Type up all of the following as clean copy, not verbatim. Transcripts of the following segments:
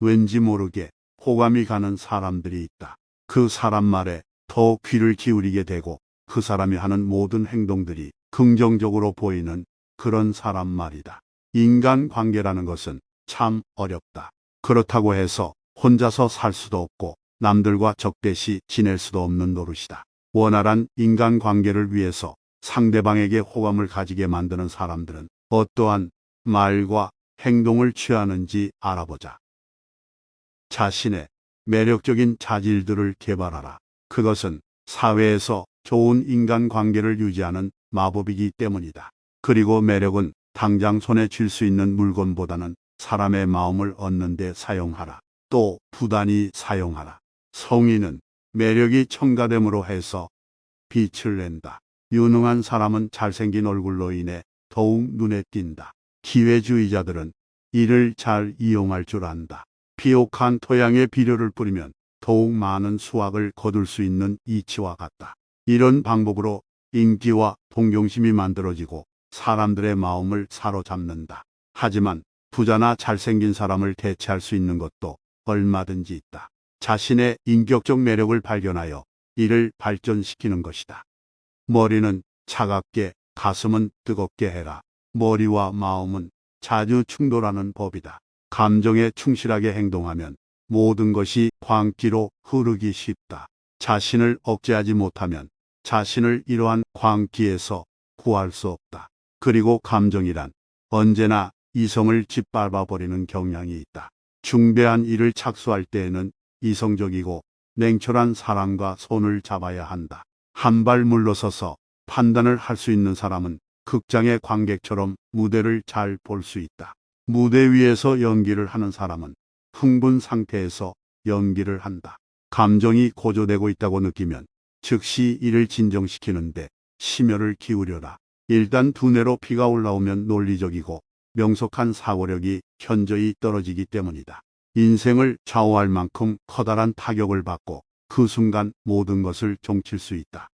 왠지 모르게 호감이 가는 사람들이 있다. 그 사람 말에 더 귀를 기울이게 되고 그 사람이 하는 모든 행동들이 긍정적으로 보이는 그런 사람 말이다. 인간관계라는 것은 참 어렵다. 그렇다고 해서 혼자서 살 수도 없고 남들과 적대시 지낼 수도 없는 노릇이다. 원활한 인간관계를 위해서 상대방에게 호감을 가지게 만드는 사람들은 어떠한 말과 행동을 취하는지 알아보자. 자신의 매력적인 자질들을 개발하라. 그것은 사회에서 좋은 인간관계를 유지하는 마법이기 때문이다. 그리고 매력은 당장 손에 쥘 수 있는 물건보다는 사람의 마음을 얻는 데 사용하라. 또 부단히 사용하라. 성의는 매력이 첨가됨으로 해서 빛을 낸다. 유능한 사람은 잘생긴 얼굴로 인해 더욱 눈에 띈다. 기회주의자들은 이를 잘 이용할 줄 안다. 비옥한 토양에 비료를 뿌리면 더욱 많은 수확을 거둘 수 있는 이치와 같다. 이런 방법으로 인기와 동경심이 만들어지고 사람들의 마음을 사로잡는다. 하지만 부자나 잘생긴 사람을 대체할 수 있는 것도 얼마든지 있다. 자신의 인격적 매력을 발견하여 이를 발전시키는 것이다. 머리는 차갑게, 가슴은 뜨겁게 해라. 머리와 마음은 자주 충돌하는 법이다. 감정에 충실하게 행동하면 모든 것이 광기로 흐르기 쉽다. 자신을 억제하지 못하면 자신을 이러한 광기에서 구할 수 없다. 그리고 감정이란 언제나 이성을 짓밟아 버리는 경향이 있다. 중대한 일을 착수할 때에는 이성적이고 냉철한 사람과 손을 잡아야 한다. 한 발 물러서서 판단을 할 수 있는 사람은 극장의 관객처럼 무대를 잘 볼 수 있다. 무대 위에서 연기를 하는 사람은 흥분 상태에서 연기를 한다. 감정이 고조되고 있다고 느끼면 즉시 이를 진정시키는데 심혈을 기울여라. 일단 두뇌로 피가 올라오면 논리적이고 명석한 사고력이 현저히 떨어지기 때문이다. 인생을 좌우할 만큼 커다란 타격을 받고 그 순간 모든 것을 종칠 수 있다.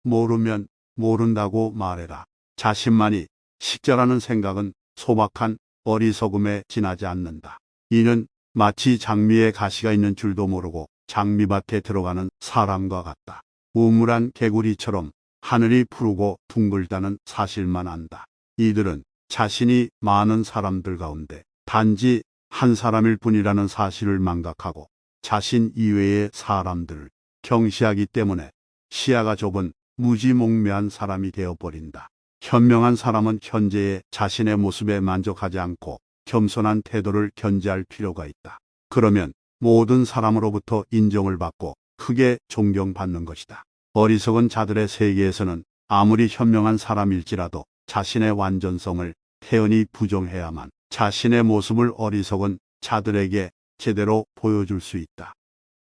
모르면 모른다고 말해라. 자신만이 식자라는 생각은 소박한 어리석음에 지나지 않는다. 이는 마치 장미에 가시가 있는 줄도 모르고 장미밭에 들어가는 사람과 같다. 우물한 개구리처럼 하늘이 푸르고 둥글다는 사실만 안다. 이들은 자신이 많은 사람들 가운데 단지 한 사람일 뿐이라는 사실을 망각하고 자신 이외의 사람들을 경시하기 때문에 시야가 좁은 무지몽매한 사람이 되어버린다. 현명한 사람은 현재의 자신의 모습에 만족하지 않고 겸손한 태도를 견지할 필요가 있다. 그러면 모든 사람으로부터 인정을 받고 크게 존경받는 것이다. 어리석은 자들의 세계에서는 아무리 현명한 사람일지라도 자신의 완전성을 태연히 부정해야만 자신의 모습을 어리석은 자들에게 제대로 보여줄 수 있다.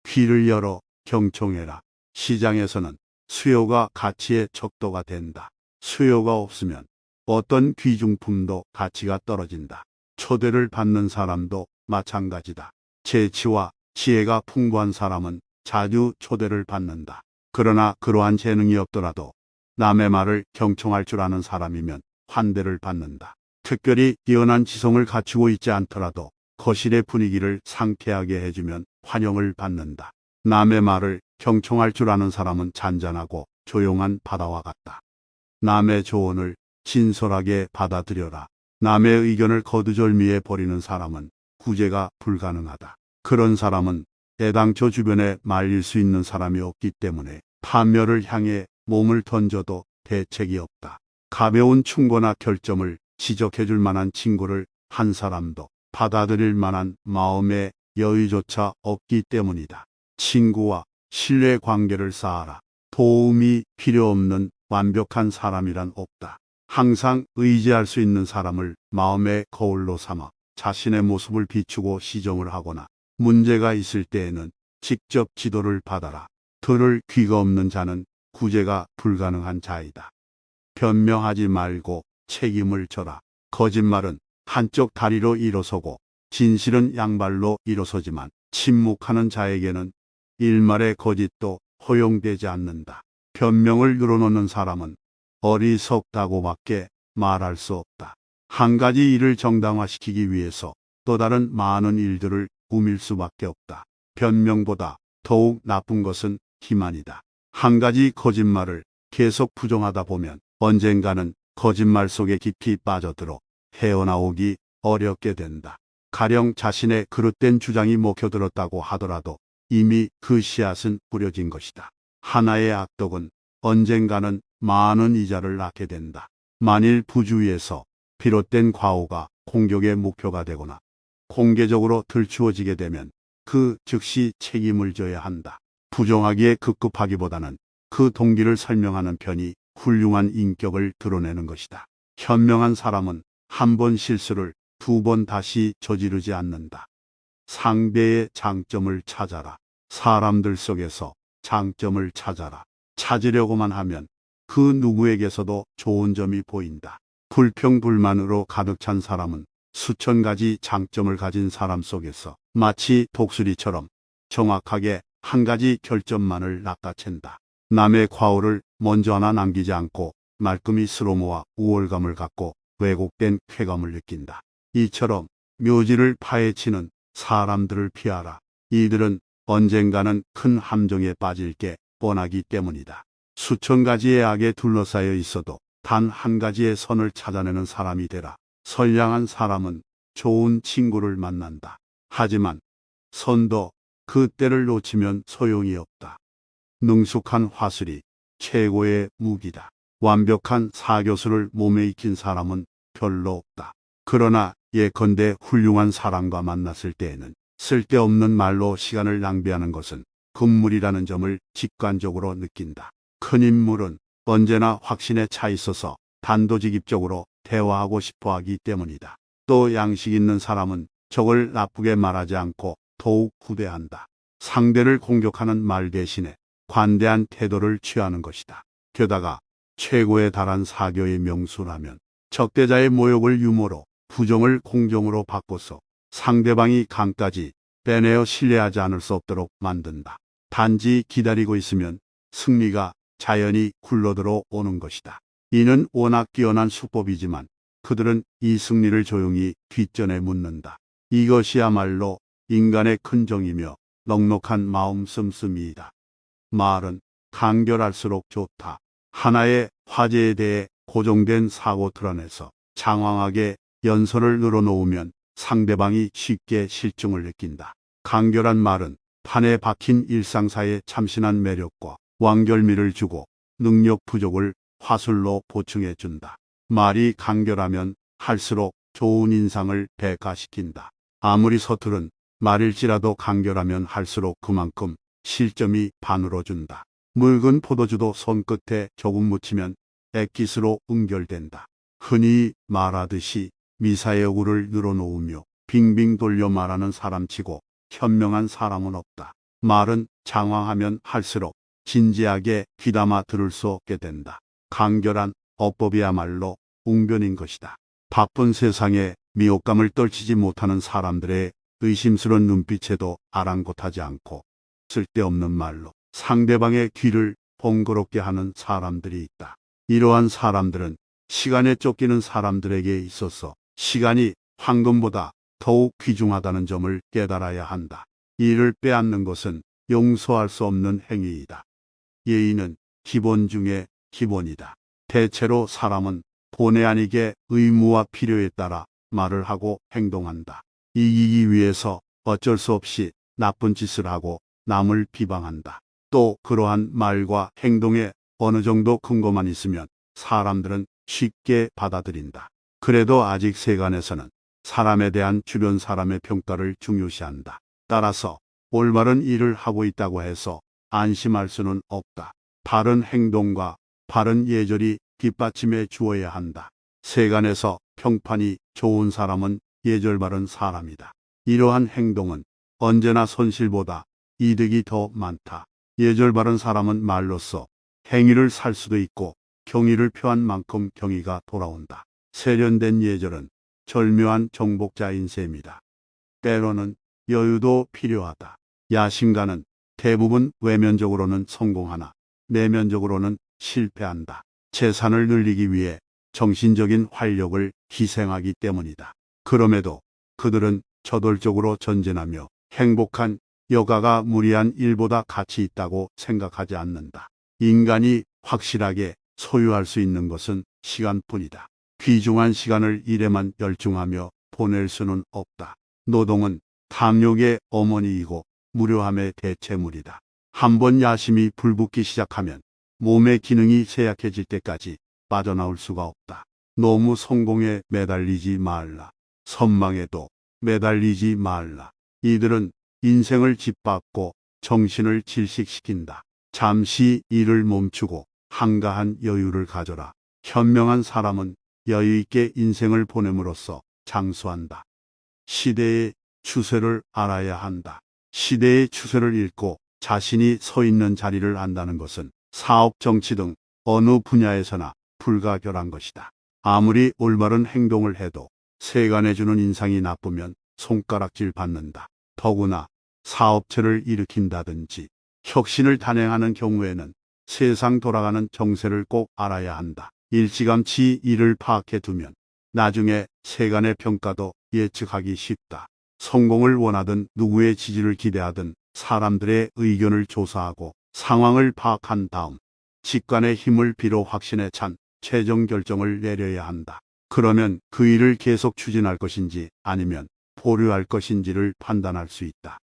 귀를 열어 경청해라. 시장에서는 수요가 가치의 척도가 된다. 수요가 없으면 어떤 귀중품도 가치가 떨어진다. 초대를 받는 사람도 마찬가지다. 재치와 지혜가 풍부한 사람은 자주 초대를 받는다. 그러나 그러한 재능이 없더라도 남의 말을 경청할 줄 아는 사람이면 환대를 받는다. 특별히 뛰어난 지성을 갖추고 있지 않더라도 거실의 분위기를 상쾌하게 해주면 환영을 받는다. 남의 말을 경청할 줄 아는 사람은 잔잔하고 조용한 바다와 같다. 남의 조언을 진솔하게 받아들여라. 남의 의견을 거두절미해 버리는 사람은 구제가 불가능하다. 그런 사람은 애당초 주변에 말릴 수 있는 사람이 없기 때문에 파멸을 향해 몸을 던져도 대책이 없다. 가벼운 충고나 결점을 지적해줄 만한 친구를 한 사람도 받아들일 만한 마음의 여유조차 없기 때문이다. 친구와 신뢰 관계를 쌓아라. 도움이 필요 없는 완벽한 사람이란 없다. 항상 의지할 수 있는 사람을 마음의 거울로 삼아 자신의 모습을 비추고 시정을 하거나 문제가 있을 때에는 직접 지도를 받아라. 들을 귀가 없는 자는 구제가 불가능한 자이다. 변명하지 말고 책임을 져라. 거짓말은 한쪽 다리로 일어서고 진실은 양발로 일어서지만 침묵하는 자에게는 일말의 거짓도 허용되지 않는다. 변명을 늘어놓는 사람은 어리석다고밖에 말할 수 없다. 한 가지 일을 정당화시키기 위해서 또 다른 많은 일들을 꾸밀 수밖에 없다. 변명보다 더욱 나쁜 것은 기만이다. 한 가지 거짓말을 계속 부정하다 보면 언젠가는 거짓말 속에 깊이 빠져들어 헤어나오기 어렵게 된다. 가령 자신의 그릇된 주장이 먹혀들었다고 하더라도 이미 그 씨앗은 뿌려진 것이다. 하나의 악덕은 언젠가는 많은 이자를 낳게 된다. 만일 부주의에서 비롯된 과오가 공격의 목표가 되거나 공개적으로 들추어지게 되면 그 즉시 책임을 져야 한다. 부정하기에 급급하기보다는 그 동기를 설명하는 편이 훌륭한 인격을 드러내는 것이다. 현명한 사람은 한 번 실수를 두 번 다시 저지르지 않는다. 상대의 장점을 찾아라. 사람들 속에서 장점을 찾아라. 찾으려고만 하면 그 누구에게서도 좋은 점이 보인다. 불평불만으로 가득 찬 사람은 수천 가지 장점을 가진 사람 속에서 마치 독수리처럼 정확하게 한 가지 결점만을 낚아챈다. 남의 과오를 먼저 하나 남기지 않고 말끔히 스로모아 우월감을 갖고 왜곡된 쾌감을 느낀다. 이처럼 묘지를 파헤치는 사람들을 피하라. 이들은 언젠가는 큰 함정에 빠질 게 뻔하기 때문이다. 수천 가지의 악에 둘러싸여 있어도 단 한 가지의 선을 찾아내는 사람이 되라. 선량한 사람은 좋은 친구를 만난다. 하지만 선도 그 때를 놓치면 소용이 없다. 능숙한 화술이 최고의 무기다. 완벽한 사교수를 몸에 익힌 사람은 별로 없다. 그러나 예컨대 훌륭한 사람과 만났을 때에는 쓸데없는 말로 시간을 낭비하는 것은 금물이라는 점을 직관적으로 느낀다. 큰 인물은 언제나 확신에 차 있어서 단도직입적으로 대화하고 싶어 하기 때문이다. 또 양식 있는 사람은 적을 나쁘게 말하지 않고 더욱 후대한다. 상대를 공격하는 말 대신에 관대한 태도를 취하는 것이다. 게다가 최고에 달한 사교의 명수라면 적대자의 모욕을 유머로, 부정을 공정으로 바꿔서 상대방이 강까지 빼내어 신뢰하지 않을 수 없도록 만든다. 단지 기다리고 있으면 승리가 자연히 굴러들어 오는 것이다. 이는 워낙 뛰어난 수법이지만 그들은 이 승리를 조용히 뒷전에 묻는다. 이것이야말로 인간의 큰 정이며 넉넉한 마음 씀씀이이다. 말은 간결할수록 좋다. 하나의 화제에 대해 고정된 사고 틀 안에서 장황하게 연설을 늘어놓으면 상대방이 쉽게 실증을 느낀다. 간결한 말은 판에 박힌 일상사의 참신한 매력과 완결미를 주고 능력 부족을 화술로 보충해준다. 말이 간결하면 할수록 좋은 인상을 배가시킨다. 아무리 서투른 말일지라도 간결하면 할수록 그만큼 실점이 반으로준다. 묽은 포도주도 손끝에 조금 묻히면 액기스로 응결된다. 흔히 말하듯이 미사의 어구를 늘어놓으며 빙빙 돌려 말하는 사람치고 현명한 사람은 없다. 말은 장황하면 할수록 진지하게 귀담아 들을 수 없게 된다. 간결한 어법이야말로 웅변인 것이다. 바쁜 세상에 미혹감을 떨치지 못하는 사람들의 의심스러운 눈빛에도 아랑곳하지 않고 쓸데없는 말로 상대방의 귀를 번거롭게 하는 사람들이 있다. 이러한 사람들은 시간에 쫓기는 사람들에게 있어서 시간이 황금보다 더욱 귀중하다는 점을 깨달아야 한다. 이를 빼앗는 것은 용서할 수 없는 행위이다. 예의는 기본 중에 기본이다. 대체로 사람은 본의 아니게 의무와 필요에 따라 말을 하고 행동한다. 이기기 위해서 어쩔 수 없이 나쁜 짓을 하고 남을 비방한다. 또 그러한 말과 행동에 어느 정도 근거만 있으면 사람들은 쉽게 받아들인다. 그래도 아직 세간에서는 사람에 대한 주변 사람의 평가를 중요시한다. 따라서 올바른 일을 하고 있다고 해서 안심할 수는 없다. 바른 행동과 바른 예절이 뒷받침해 주어야 한다. 세간에서 평판이 좋은 사람은 예절 바른 사람이다. 이러한 행동은 언제나 손실보다 이득이 더 많다. 예절 바른 사람은 말로써 행위를 살 수도 있고 경의를 표한 만큼 경의가 돌아온다. 세련된 예절은 절묘한 정복자인 셈이다. 때로는 여유도 필요하다. 야심가는 대부분 외면적으로는 성공하나 내면적으로는 실패한다. 재산을 늘리기 위해 정신적인 활력을 희생하기 때문이다. 그럼에도 그들은 저돌적으로 전진하며 행복한 여가가 무리한 일보다 가치 있다고 생각하지 않는다. 인간이 확실하게 소유할 수 있는 것은 시간뿐이다. 귀중한 시간을 일에만 열중하며 보낼 수는 없다. 노동은 탐욕의 어머니이고 무료함의 대체물이다. 한번 야심이 불붙기 시작하면 몸의 기능이 쇠약해질 때까지 빠져나올 수가 없다. 너무 성공에 매달리지 말라. 선망에도 매달리지 말라. 이들은 인생을 짓밟고 정신을 질식시킨다. 잠시 일을 멈추고 한가한 여유를 가져라. 현명한 사람은 여유있게 인생을 보냄으로써 장수한다. 시대의 추세를 알아야 한다. 시대의 추세를 읽고 자신이 서 있는 자리를 안다는 것은 사업, 정치 등 어느 분야에서나 불가결한 것이다. 아무리 올바른 행동을 해도 세간해주는 인상이 나쁘면 손가락질 받는다. 더구나 사업체를 일으킨다든지 혁신을 단행하는 경우에는 세상 돌아가는 정세를 꼭 알아야 한다. 일찌감치 이를 파악해 두면 나중에 세간의 평가도 예측하기 쉽다. 성공을 원하든 누구의 지지를 기대하든 사람들의 의견을 조사하고 상황을 파악한 다음 직관의 힘을 빌어 확신에 찬 최종 결정을 내려야 한다. 그러면 그 일을 계속 추진할 것인지 아니면 보류할 것인지를 판단할 수 있다.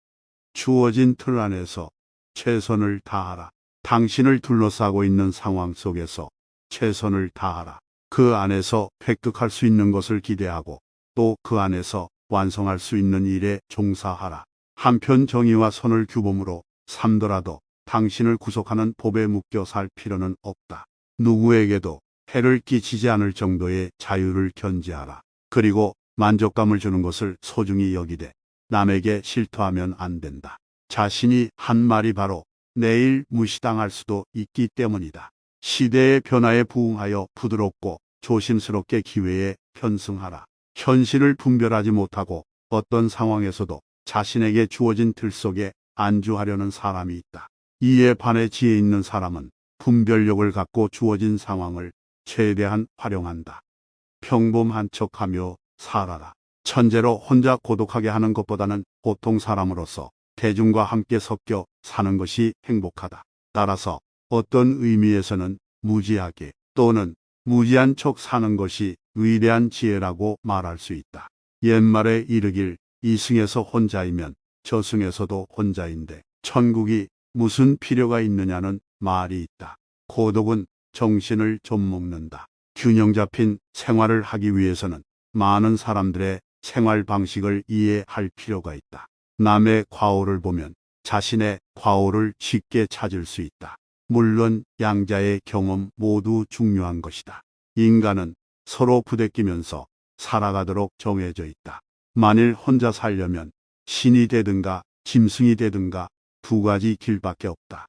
주어진 틀 안에서 최선을 다하라. 당신을 둘러싸고 있는 상황 속에서 최선을 다하라. 그 안에서 획득할 수 있는 것을 기대하고 또 그 안에서 완성할 수 있는 일에 종사하라. 한편 정의와 선을 규범으로 삼더라도 당신을 구속하는 법에 묶여 살 필요는 없다. 누구에게도 해를 끼치지 않을 정도의 자유를 견지하라. 그리고 만족감을 주는 것을 소중히 여기되 남에게 실토하면 안 된다. 자신이 한 말이 바로 내일 무시당할 수도 있기 때문이다. 시대의 변화에 부응하여 부드럽고 조심스럽게 기회에 편승하라. 현실을 분별하지 못하고 어떤 상황에서도 자신에게 주어진 틀 속에 안주하려는 사람이 있다. 이에 반해 지혜 있는 사람은 분별력을 갖고 주어진 상황을 최대한 활용한다. 평범한 척하며 살아라. 천재로 혼자 고독하게 하는 것보다는 보통 사람으로서 대중과 함께 섞여 사는 것이 행복하다. 따라서 어떤 의미에서는 무지하게 또는 무지한 척 사는 것이 위대한 지혜라고 말할 수 있다. 옛말에 이르길 이승에서 혼자이면 저승에서도 혼자인데 천국이 무슨 필요가 있느냐는 말이 있다. 고독은 정신을 좀 먹는다. 균형 잡힌 생활을 하기 위해서는 많은 사람들의 생활 방식을 이해할 필요가 있다. 남의 과오를 보면 자신의 과오를 쉽게 찾을 수 있다. 물론 양자의 경험 모두 중요한 것이다. 인간은 서로 부대끼면서 살아가도록 정해져 있다. 만일 혼자 살려면 신이 되든가 짐승이 되든가 두 가지 길밖에 없다.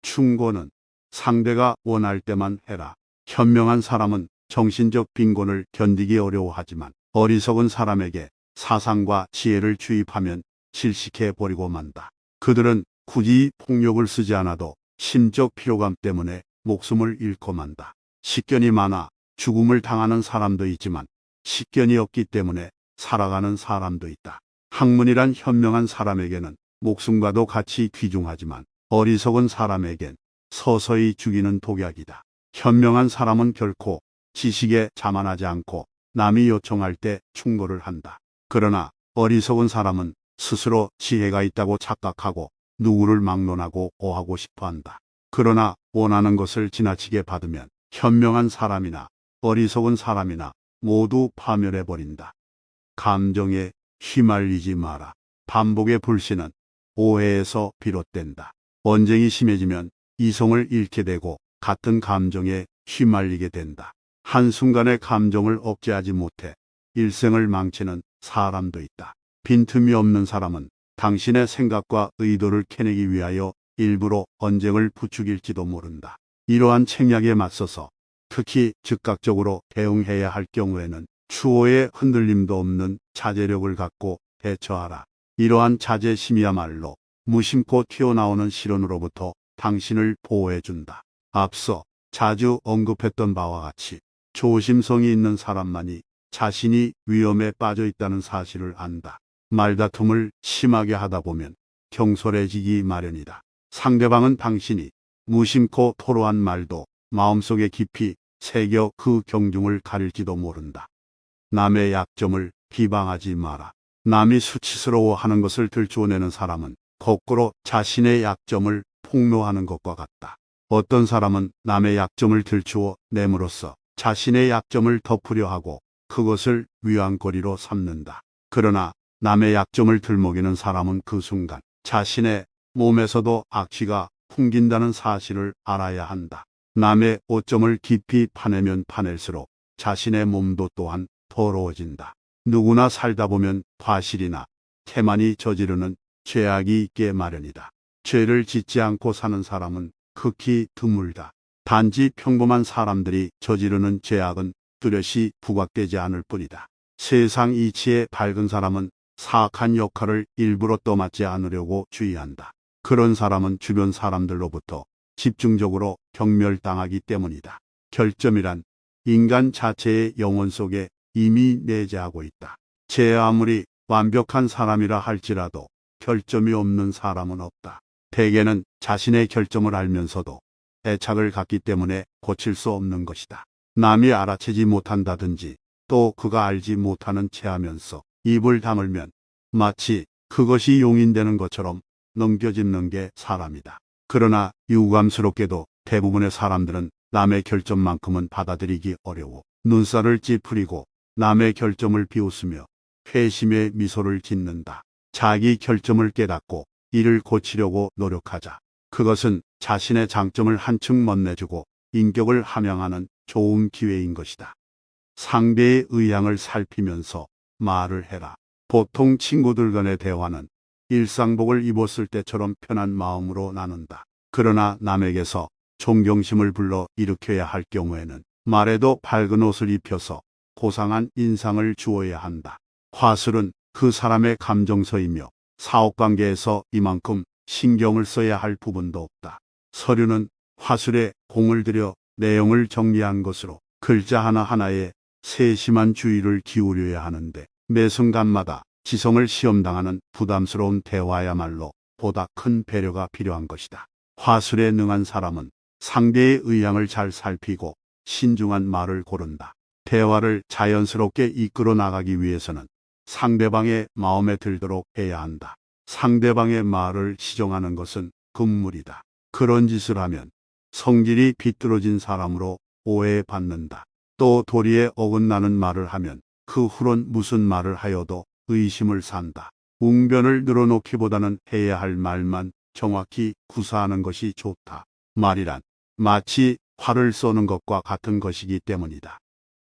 충고는 상대가 원할 때만 해라. 현명한 사람은 정신적 빈곤을 견디기 어려워하지만 어리석은 사람에게 사상과 지혜를 주입하면 질식해 버리고 만다. 그들은 굳이 폭력을 쓰지 않아도 심적 피로감 때문에 목숨을 잃고 만다. 식견이 많아 죽음을 당하는 사람도 있지만 식견이 없기 때문에 살아가는 사람도 있다. 학문이란 현명한 사람에게는 목숨과도 같이 귀중하지만 어리석은 사람에겐 서서히 죽이는 독약이다. 현명한 사람은 결코 지식에 자만하지 않고 남이 요청할 때 충고를 한다. 그러나 어리석은 사람은 스스로 지혜가 있다고 착각하고 누구를 막론하고 오하고 싶어 한다. 그러나 원하는 것을 지나치게 받으면 현명한 사람이나 어리석은 사람이나 모두 파멸해버린다. 감정에 휘말리지 마라. 반복의 불신은 오해에서 비롯된다. 언쟁이 심해지면 이성을 잃게 되고 같은 감정에 휘말리게 된다. 한순간의 감정을 억제하지 못해 일생을 망치는 사람도 있다. 빈틈이 없는 사람은 당신의 생각과 의도를 캐내기 위하여 일부러 언쟁을 부추길지도 모른다. 이러한 책략에 맞서서 특히 즉각적으로 대응해야 할 경우에는 추호의 흔들림도 없는 자제력을 갖고 대처하라. 이러한 자제심이야말로 무심코 튀어나오는 시련으로부터 당신을 보호해준다. 앞서 자주 언급했던 바와 같이 조심성이 있는 사람만이 자신이 위험에 빠져 있다는 사실을 안다. 말다툼을 심하게 하다 보면 경솔해지기 마련이다. 상대방은 당신이 무심코 토로한 말도 마음속에 깊이 새겨 그 경중을 가릴지도 모른다. 남의 약점을 비방하지 마라. 남이 수치스러워하는 것을 들추어내는 사람은 거꾸로 자신의 약점을 폭로하는 것과 같다. 어떤 사람은 남의 약점을 들추어 내므로써 자신의 약점을 덮으려 하고 그것을 위안거리로 삼는다. 그러나 남의 약점을 들먹이는 사람은 그 순간 자신의 몸에서도 악취가 풍긴다는 사실을 알아야 한다. 남의 오점을 깊이 파내면 파낼수록 자신의 몸도 또한 더러워진다. 누구나 살다 보면 과실이나 태만이 저지르는 죄악이 있게 마련이다. 죄를 짓지 않고 사는 사람은 극히 드물다. 단지 평범한 사람들이 저지르는 죄악은 뚜렷이 부각되지 않을 뿐이다. 세상 이치에 밝은 사람은 사악한 역할을 일부러 떠맡지 않으려고 주의한다. 그런 사람은 주변 사람들로부터 집중적으로 경멸당하기 때문이다. 결점이란 인간 자체의 영혼 속에 이미 내재하고 있다. 제 아무리 완벽한 사람이라 할지라도 결점이 없는 사람은 없다. 대개는 자신의 결점을 알면서도 애착을 갖기 때문에 고칠 수 없는 것이다. 남이 알아채지 못한다든지 또 그가 알지 못하는 체하면서 입을 다물면 마치 그것이 용인되는 것처럼 넘겨짚는 게 사람이다. 그러나 유감스럽게도 대부분의 사람들은 남의 결점만큼은 받아들이기 어려워 눈살을 찌푸리고 남의 결점을 비웃으며 회심의 미소를 짓는다. 자기 결점을 깨닫고 이를 고치려고 노력하자. 그것은 자신의 장점을 한층 멋내주고 인격을 함양하는 좋은 기회인 것이다. 상대의 의향을 살피면서 말을 해라. 보통 친구들 간의 대화는 일상복을 입었을 때처럼 편한 마음으로 나눈다. 그러나 남에게서 존경심을 불러 일으켜야 할 경우에는 말에도 밝은 옷을 입혀서 고상한 인상을 주어야 한다. 화술은 그 사람의 감정서이며 사업관계에서 이만큼 신경을 써야 할 부분도 없다. 서류는 화술에 공을 들여 내용을 정리한 것으로 글자 하나하나에 세심한 주의를 기울여야 하는데 매 순간마다 지성을 시험당하는 부담스러운 대화야말로 보다 큰 배려가 필요한 것이다. 화술에 능한 사람은 상대의 의향을 잘 살피고 신중한 말을 고른다. 대화를 자연스럽게 이끌어 나가기 위해서는 상대방의 마음에 들도록 해야 한다. 상대방의 말을 시정하는 것은 금물이다. 그런 짓을 하면 성질이 비뚤어진 사람으로 오해받는다. 또 도리에 어긋나는 말을 하면 그 후론 무슨 말을 하여도 의심을 산다. 웅변을 늘어놓기보다는 해야 할 말만 정확히 구사하는 것이 좋다. 말이란 마치 활을 쏘는 것과 같은 것이기 때문이다.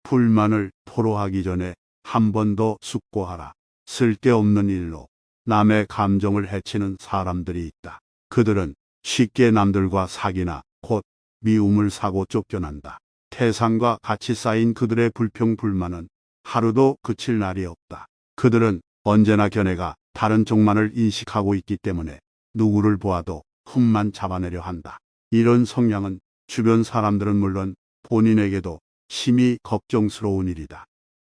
불만을 토로하기 전에 한 번 더 숙고하라. 쓸데없는 일로 남의 감정을 해치는 사람들이 있다. 그들은 쉽게 남들과 사귀나 곧 미움을 사고 쫓겨난다. 태산과 같이 쌓인 그들의 불평불만은 하루도 그칠 날이 없다. 그들은 언제나 견해가 다른 쪽만을 인식하고 있기 때문에 누구를 보아도 흠만 잡아내려 한다. 이런 성향은 주변 사람들은 물론 본인에게도 심히 걱정스러운 일이다.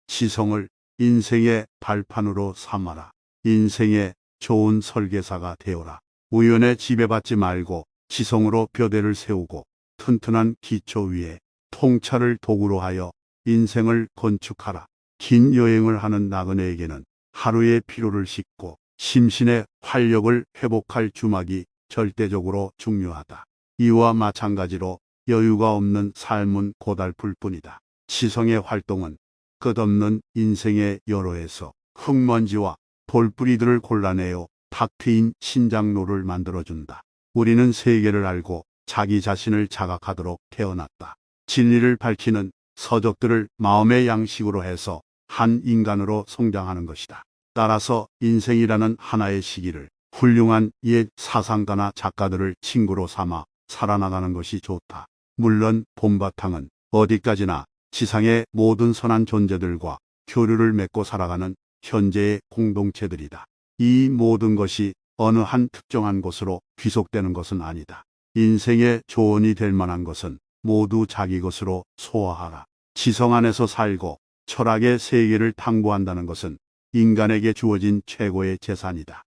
지성을 인생의 발판으로 삼아라. 인생의 좋은 설계사가 되어라. 우연에 지배받지 말고 지성으로 뼈대를 세우고 튼튼한 기초 위에 통찰을 도구로 하여 인생을 건축하라. 긴 여행을 하는 나그네에게는 하루의 피로를 씻고 심신의 활력을 회복할 주막이 절대적으로 중요하다. 이와 마찬가지로 여유가 없는 삶은 고달플 뿐이다. 지성의 활동은 끝없는 인생의 여로에서 흙먼지와 돌뿌리들을 골라내어 탁 트인 신장로를 만들어준다. 우리는 세계를 알고 자기 자신을 자각하도록 태어났다. 진리를 밝히는 서적들을 마음의 양식으로 해서 한 인간으로 성장하는 것이다. 따라서 인생이라는 하나의 시기를 훌륭한 옛 사상가나 작가들을 친구로 삼아 살아나가는 것이 좋다. 물론 본바탕은 어디까지나 지상의 모든 선한 존재들과 교류를 맺고 살아가는 현재의 공동체들이다. 이 모든 것이 어느 한 특정한 곳으로 귀속되는 것은 아니다. 인생의 조언이 될 만한 것은 모두 자기 것으로 소화하라. 지성 안에서 살고 철학의 세계를 탐구한다는 것은 인간에게 주어진 최고의 재산이다.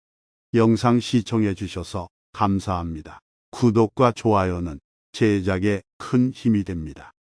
영상 시청해 주셔서 감사합니다. 구독과 좋아요는 제작에 큰 힘이 됩니다.